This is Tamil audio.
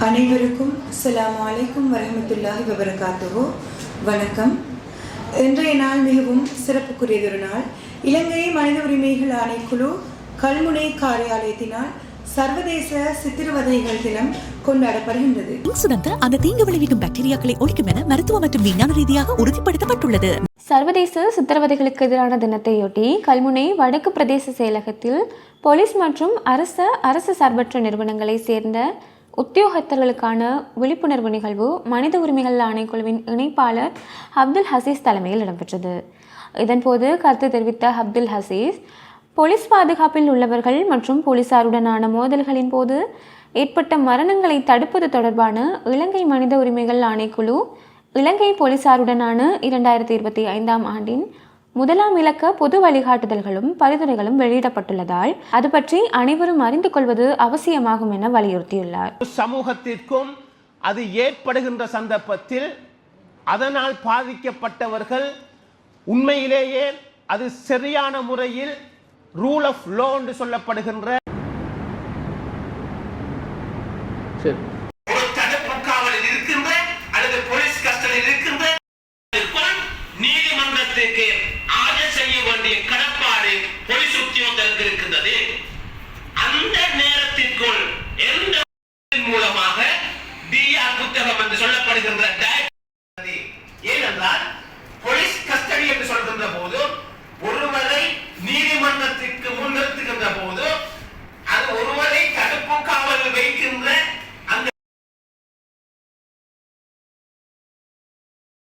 அனைவருக்கும் அஸ்ஸலாமு அலைக்கும் வரஹ்மத்துல்லாஹி வபரகாத்துஹு. வணக்கம். இன்றைய நாள் மிகவும் சிறப்புக்குரியதொரு நாள். இலங்கை மனித உரிமைகள் ஆணைக்குழு கல்முனை காரியாலயத்தினால் சர்வதேச சித்திரவதைகள் தினம் கொண்டாடப்படுகின்றது. அந்த தீங்கு விளைவிக்கும் பாக்டீரியாக்களை ஒழிக்கும் என மருத்துவ மற்றும் விஞ்ஞான ரீதியாக உறுதிப்படுத்தப்பட்டுள்ளது. சர்வதேச சித்திரவதைகளுக்கு எதிரான தினத்தையொட்டி கல்முனை வடக்கு பிரதேச செயலகத்தில் போலீஸ் மற்றும் அரசு சார்பற்ற நிறுவனங்களை சேர்ந்த உத்தியோகத்தர்களுக்கான விழிப்புணர்வு நிகழ்வு மனித உரிமைகள் ஆணைக்குழுவின் இணைப்பாளர் அப்துல் ஹசீஸ் தலைமையில் இடம்பெற்றது. இதன்போது கருத்து தெரிவித்த அப்துல் ஹசீஸ், போலீஸ் பாதுகாப்பில் உள்ளவர்கள் மற்றும் போலீசாருடனான மோதல்களின் போது ஏற்பட்ட மரணங்களை தடுப்பது தொடர்பான இலங்கை மனித உரிமைகள் ஆணைக்குழு இலங்கை போலீசாருடனான 2025 ஆண்டின் முதலாம் இலக்க பொது வழிகாட்டுதல்களும் பரிந்துரைகளும் வெளியிடப்பட்டுள்ளதால் அது பற்றி அனைவரும் அறிந்து கொள்வது அவசியமாகும் என வலியுறுத்தியுள்ளார். சமூகத்திற்கும் அது ஏற்படுகின்ற சந்தர்ப்பத்தில் அதனால் பாதிக்கப்பட்டவர்கள் உண்மையிலேயே அது சரியான முறையில் ரூல் ஆஃப் லா என்று சொல்லப்படுகின்ற